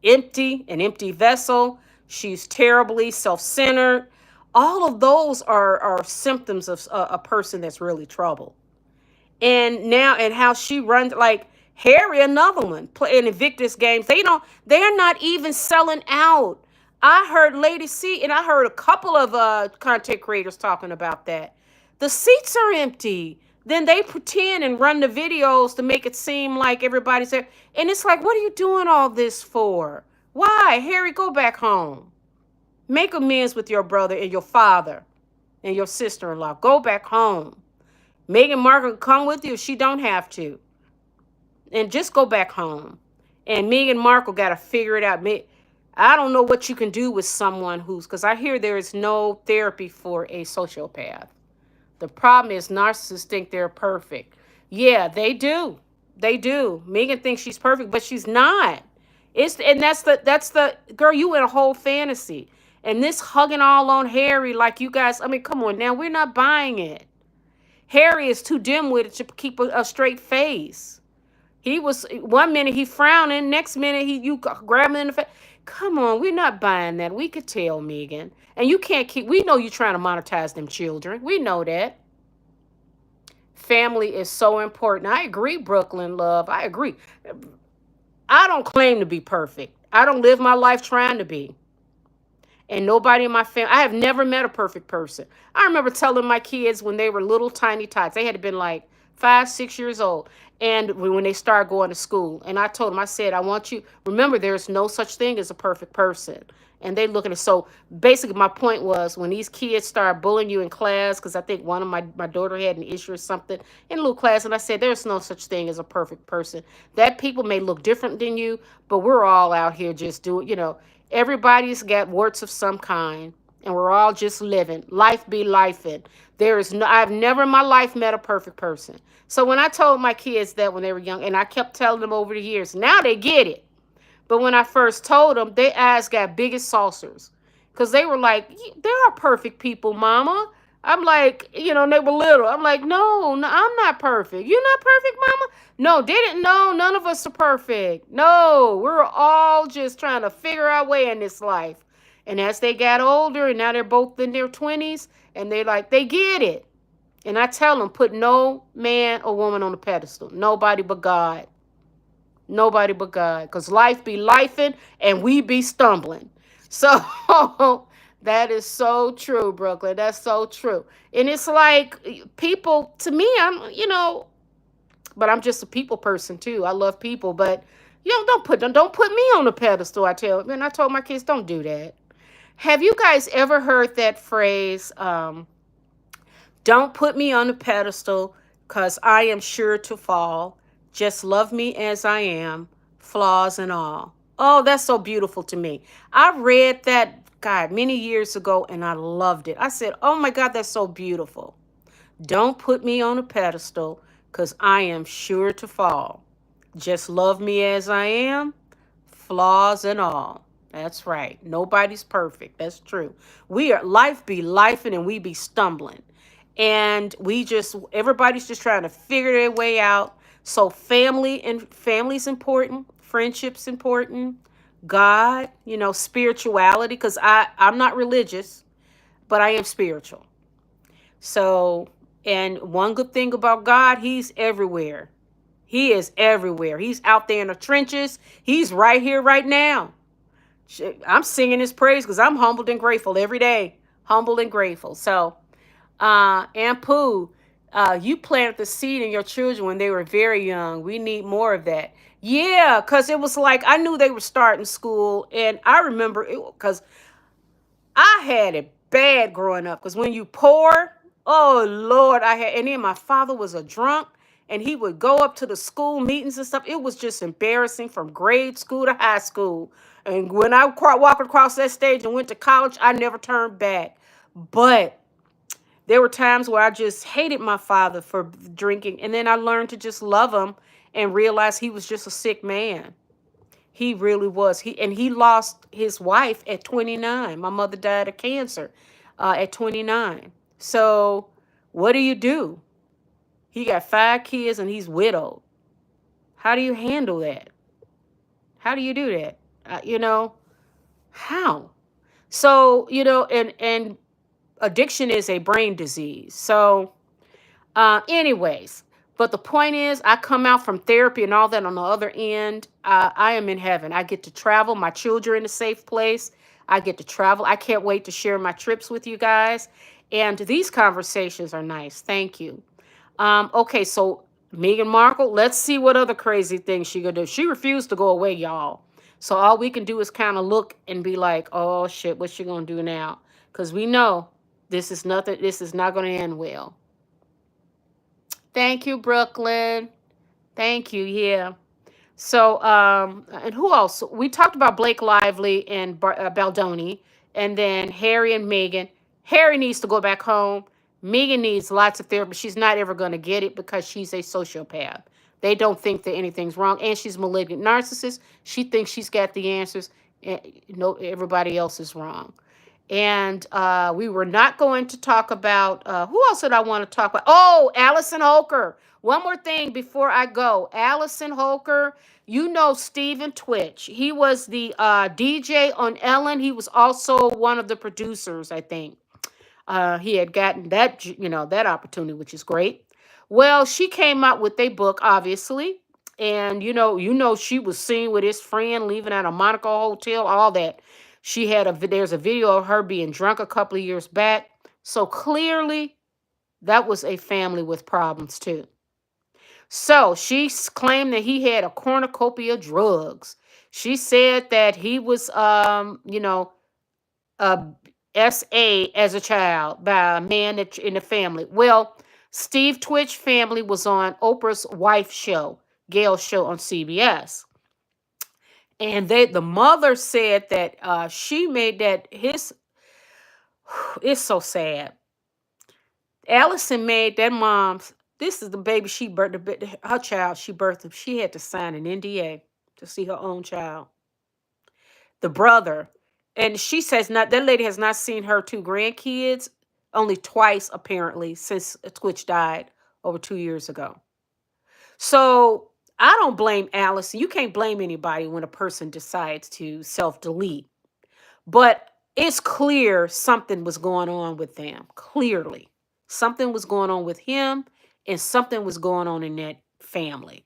empty, an empty vessel. She's terribly self-centered. All of those are symptoms of a person that's really troubled. And how she runs, like Harry, another one playing Invictus games. They're not even selling out. I heard Lady C, and I heard a couple of content creators talking about that. The seats are empty. Then they pretend and run the videos to make it seem like everybody's there. And it's like, what are you doing all this for? Why? Harry, go back home. Make amends with your brother and your father and your sister-in-law. Go back home. Meghan Markle can come with you if she don't have to. And just go back home. And Meghan Markle got to figure it out. I don't know what you can do with someone because I hear there is no therapy for a sociopath. The problem is narcissists think they're perfect. Yeah, they do. They do. Megan thinks she's perfect, but she's not. That's the girl, you in a whole fantasy. And this hugging all on Harry like you guys, I mean, come on now, we're not buying it. Harry is too dim-witted to keep a straight face. He was, one minute he frowning, next minute you grab him in the face. Come on, we're not buying that. We could tell, Megan. And you can't we know you're trying to monetize them children. We know that. Family is so important. I agree, Brooklyn Love. I agree. I don't claim to be perfect. I don't live my life trying to be. And nobody in my family, I have never met a perfect person. I remember telling my kids when they were little tiny tots, they had to been like 5, 6 years old. And when they started going to school, and I told them, I said, I want you, remember, there's no such thing as a perfect person. And they look at it. So basically, my point was when these kids start bullying you in class, because I think one of my daughter had an issue or something in a little class, and I said, there's no such thing as a perfect person. That people may look different than you, but we're all out here just doing, everybody's got warts of some kind, and we're all just living. Life be lifing. I've never in my life met a perfect person. So when I told my kids that when they were young, and I kept telling them over the years, now they get it. But when I first told them, their eyes got big as saucers. Because they were like, there are perfect people, mama. I'm like, and they were little. I'm like, no, no, I'm not perfect. You're not perfect, mama? No, they didn't know. None of us are perfect. No, we're all just trying to figure our way in this life. And as they got older, and now they're both in their 20s, and they get it. And I tell them, put no man or woman on a pedestal. Nobody but God. Nobody but God. Because life be lifing and we be stumbling. So that is so true, Brooklyn. That's so true. And it's like people, to me, but I'm just a people person too. I love people, but don't put me on a pedestal. I told my kids, don't do that. Have you guys ever heard that phrase? Don't put me on a pedestal because I am sure to fall. Just love me as I am, flaws and all. Oh, that's so beautiful to me. I read that, God, many years ago and I loved it. I said, oh my God, that's so beautiful. Don't put me on a pedestal because I am sure to fall. Just love me as I am, flaws and all. That's right. Nobody's perfect. That's true. Life be lifing and we be stumbling. And everybody's just trying to figure their way out. So family's important, friendship's important, God, spirituality, because I'm not religious, but I am spiritual. So, and one good thing about God, he's everywhere. He is everywhere. He's out there in the trenches. He's right here, right now. I'm singing his praise because I'm humbled and grateful every day. Humbled and grateful. So, and Pooh, you planted the seed in your children when they were very young. We need more of that. Yeah, because it was like I knew they were starting school, and I remember it because I had it bad growing up. Because when you pour, oh Lord, and then my father was a drunk, and he would go up to the school meetings and stuff. It was just embarrassing from grade school to high school. And when I walked across that stage and went to college, I never turned back. But there were times where I just hated my father for drinking, and then I learned to just love him and realize he was just a sick man. He really was. He lost his wife at 29. My mother died of cancer at 29. So what do you do? He got 5 kids and he's widowed. How do you handle that? How do you do that? How? So, and addiction is a brain disease. So, anyways, but the point is, I come out from therapy and all that on the other end. I am in heaven. I get to travel. My children are in a safe place. I get to travel. I can't wait to share my trips with you guys. And these conversations are nice. Thank you. Okay, so Meghan Markle, let's see what other crazy things she gonna do. She refused to go away, y'all. So all we can do is kind of look and be like, oh shit, what's she gonna do now? Because we know this is not gonna end well. Thank you, Brooklyn. Thank you. Yeah. So, and who else? We talked about Blake Lively and Baldoni, and then Harry and Meghan. Harry needs to go back home. Meghan needs lots of therapy. She's not ever going to get it because she's a sociopath. They don't think that anything's wrong, and she's malignant narcissist. She thinks she's got the answers, and no, everybody else is wrong. And we were not going to talk about, who else did I want to talk about? Oh, Allison Holker. One more thing before I go. Allison Holker, Stephen Twitch. He was the DJ on Ellen. He was also one of the producers, I think. He had gotten that opportunity, which is great. Well, she came out with a book, obviously. And, she was seen with his friend leaving at a Monaco hotel, all that. There's a video of her being drunk a couple of years back. So clearly that was a family with problems too. So she claimed that he had a cornucopia of drugs. She said that he was, a SA as a child by a man in the family. Well, Steve Twitch family was on Oprah's wife show, Gail's show on CBS. And the mother said that she made that his, it's so sad. Allison made that mom's, this is the baby she birthed, her child she birthed him. She had to sign an NDA to see her own child. The brother, and she says not that lady has not seen her two grandkids only twice apparently since Twitch died over 2 years ago. So I don't blame Allison. You can't blame anybody when a person decides to self-delete. But it's clear something was going on with them. Clearly. Something was going on with him and something was going on in that family.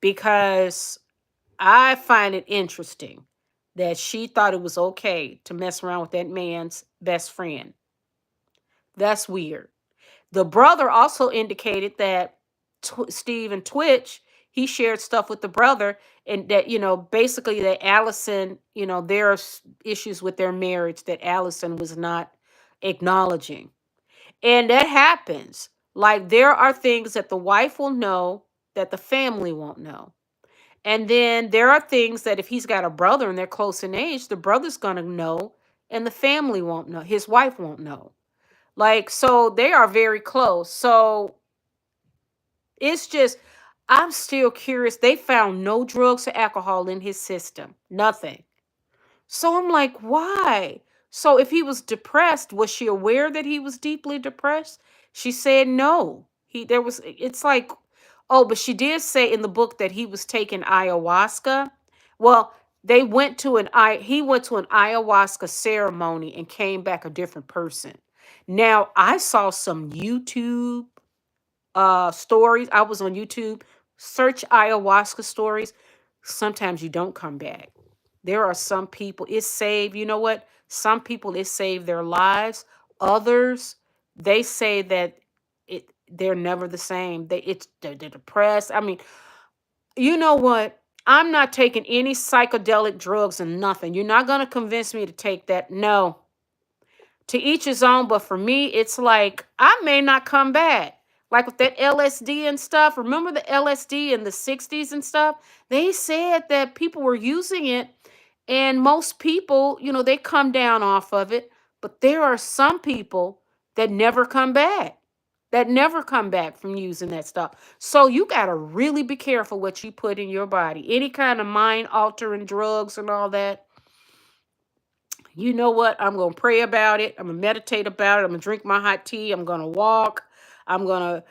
Because I find it interesting that she thought it was okay to mess around with that man's best friend. That's weird. The brother also indicated that Steve and Twitch, he shared stuff with the brother, and that, basically that Allison, there are issues with their marriage that Allison was not acknowledging. And that happens. Like, there are things that the wife will know that the family won't know. And then there are things that if he's got a brother and they're close in age, the brother's going to know and the family won't know. His wife won't know. Like, so they are very close. So it's just, I'm still curious. They found no drugs or alcohol in his system. Nothing. So I'm like, why? So if he was depressed, was she aware that he was deeply depressed? She said no. It's like, oh, but she did say in the book that he was taking ayahuasca. Well, he went to an ayahuasca ceremony and came back a different person. Now, I saw some YouTube stories. I was on YouTube, search ayahuasca stories. Sometimes you don't come back. There are some people it saved. You know what? Some people it saved their lives. Others, they say that they're never the same. They're depressed. I mean, you know what? I'm not taking any psychedelic drugs and nothing. You're not gonna convince me to take that. No. To each his own, but for me, it's like I may not come back. Like with that LSD and stuff. Remember the LSD in the 60s and stuff? They said that people were using it, and most people, they come down off of it. But there are some people that never come back, from using that stuff. So you got to really be careful what you put in your body. Any kind of mind altering drugs and all that. You know what? I'm going to pray about it. I'm going to meditate about it. I'm going to drink my hot tea. I'm going to walk. I'm going to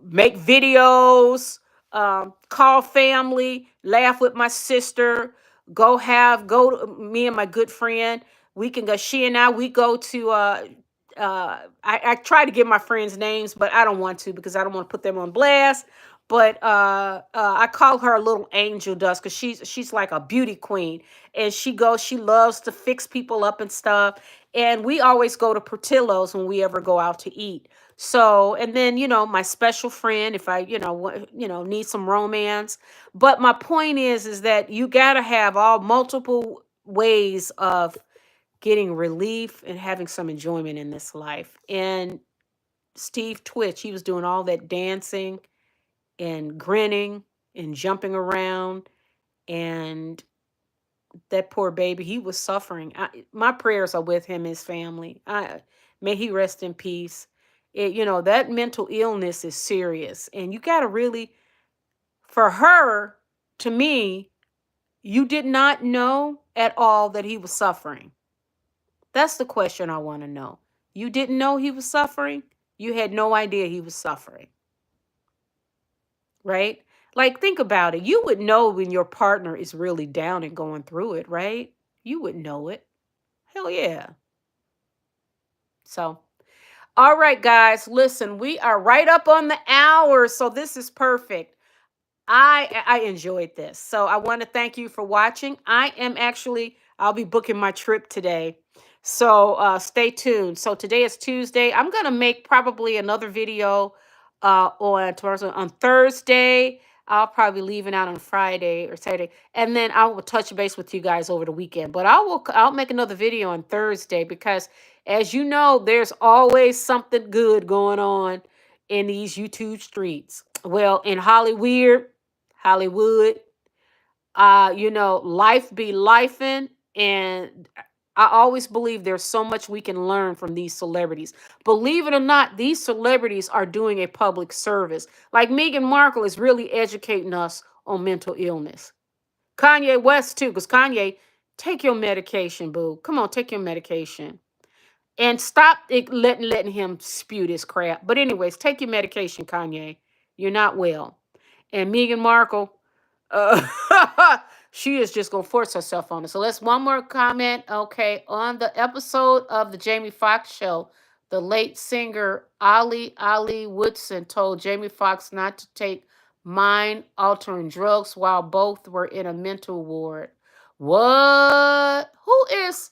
make videos, call family, laugh with my sister, me and my good friend. We can go, she and I, we go to, I try to give my friends names, but I don't want to because I don't want to put them on blast. But I call her a little angel dust because she's like a beauty queen, and she loves to fix people up and stuff. And we always go to Portillo's when we ever go out to eat. So, and then my special friend, if I need some romance. But my point is that you got to have all multiple ways of getting relief and having some enjoyment in this life. And Steve Twitch, he was doing all that dancing and grinning and jumping around, and that poor baby, he was suffering. My prayers are with him, his family. May he rest in peace. That mental illness is serious, and you got to really, for her, to me, you did not know at all that he was suffering. That's the question I want to know. You didn't know he was suffering? You had no idea he was suffering. Right? Like, think about it. You would know when your partner is really down and going through it, right? You would know it. Hell yeah. So, all right, guys, listen, we are right up on the hour, so this is perfect. I enjoyed this. So I want to thank you for watching. I am actually, I'll be booking my trip today. So stay tuned. So today is Tuesday. I'm gonna make probably another video on Thursday. I'll probably leaving out on Friday or Saturday, and then I will touch base with you guys over the weekend. But I'll make another video on Thursday because, as you know, there's always something good going on in these YouTube streets. Well, in Hollywood, life be lifing, and I always believe there's so much we can learn from these celebrities. Believe it or not, these celebrities are doing a public service. Like Meghan Markle is really educating us on mental illness. Kanye West too, because Kanye, take your medication, boo. Come on, take your medication. And stop letting him spew this crap. But anyways, take your medication, Kanye. You're not well. And Meghan Markle, uh, she is just gonna force herself on it. So let's one more comment. Okay, on the episode of the Jamie Foxx show, the late singer Ali Woodson told Jamie Foxx not to take mind-altering drugs while both were in a mental ward. What? Who is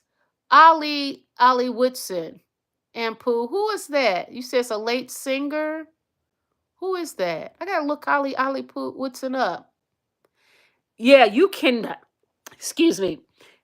Ali Woodson? And Pooh, who is that? You said it's a late singer. Who is that? I gotta look Ali Woodson up. Yeah, you can. Excuse me.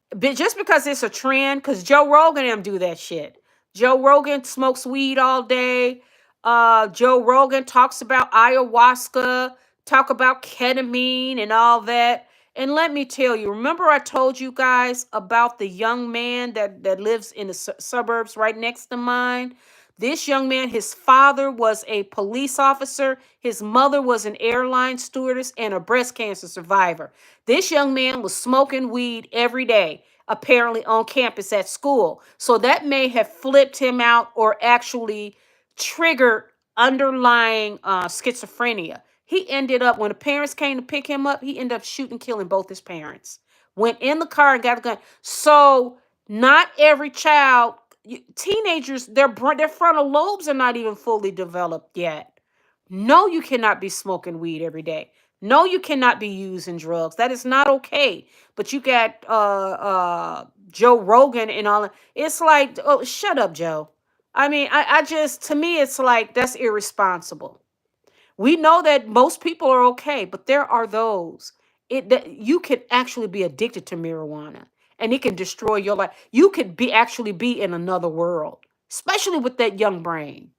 But just because it's a trend, because Joe Rogan and them do that shit. Joe Rogan smokes weed all day. Joe Rogan talks about ayahuasca, talk about ketamine and all that. And let me tell you, remember I told you guys about the young man that lives in the suburbs right next to mine? This young man, his father was a police officer. His mother was an airline stewardess and a breast cancer survivor. This young man was smoking weed every day, apparently on campus at school. So that may have flipped him out or actually triggered underlying schizophrenia. He ended up, when the parents came to pick him up, he ended up shooting, killing both his parents. Went in the car and got a gun. So not every child, teenagers, their frontal lobes are not even fully developed yet. No, you cannot be smoking weed every day. No, you cannot be using drugs. That is not okay. But you got Joe Rogan and all that. It's like, oh, shut up, Joe. I mean, I just, to me, it's like that's irresponsible. We know that most people are okay, but there are those that you could actually be addicted to marijuana, and it can destroy your life. You could be actually be in another world, especially with that young brain.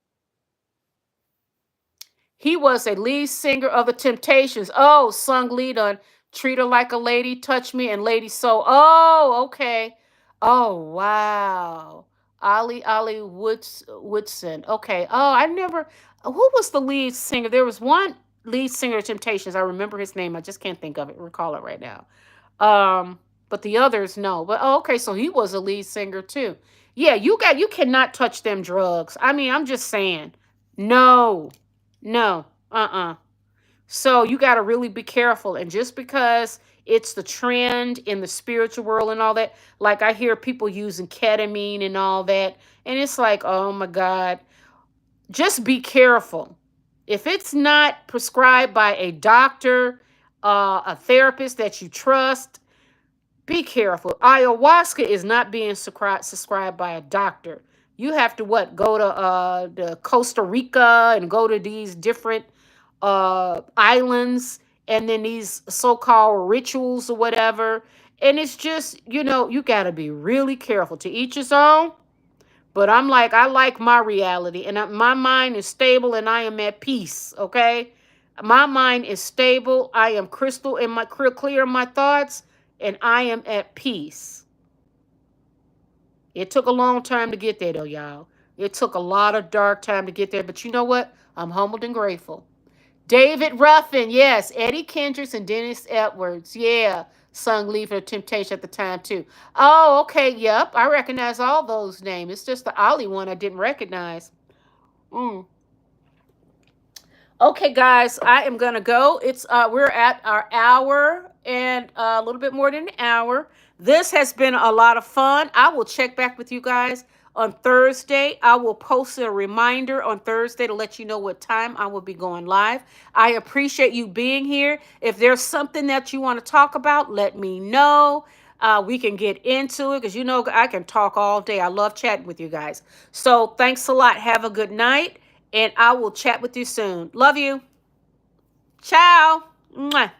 He was a lead singer of the Temptations. Oh, sung lead on Treat Her Like a Lady, Touch Me, and Lady Soul. Oh, okay. Oh, wow. Woodson. Okay. Oh, I never. Who was the lead singer? There was one lead singer of Temptations. I remember his name. I just can't think of it, recall it right now. But the others, no. But oh, okay, so he was a lead singer too. Yeah, you cannot touch them drugs. I mean, I'm just saying. No. No, So you got to really be careful. And just because it's the trend in the spiritual world and all that, like I hear people using ketamine and all that, and it's like, oh my God, just be careful. If it's not prescribed by a doctor, a therapist that you trust, be careful. Ayahuasca is not being subscribed by a doctor. You have to what? Go to the Costa Rica and go to these different islands, and then these so-called rituals or whatever. And it's just, you got to be really careful. To each his own. But I'm like, I like my reality, and my mind is stable, and I am at peace. Okay, my mind is stable. I am crystal in my clear in my thoughts, and I am at peace. It took a long time to get there, though, y'all. It took a lot of dark time to get there, but you know what? I'm humbled and grateful. David Ruffin, yes. Eddie Kendricks and Dennis Edwards, yeah. Sung Leave for Temptation at the time, too. Oh, okay, yep. I recognize all those names. It's just the Ali one I didn't recognize. Mm. Okay, guys, I am gonna go. It's we're at our hour and a little bit more than an hour. This has been a lot of fun. I will check back with you guys on Thursday. I will post a reminder on Thursday to let you know what time I will be going live. I appreciate you being here. If there's something that you want to talk about, let me know. We can get into it because you know I can talk all day. I love chatting with you guys. So thanks a lot. Have a good night, and I will chat with you soon. Love you. Ciao. Mwah.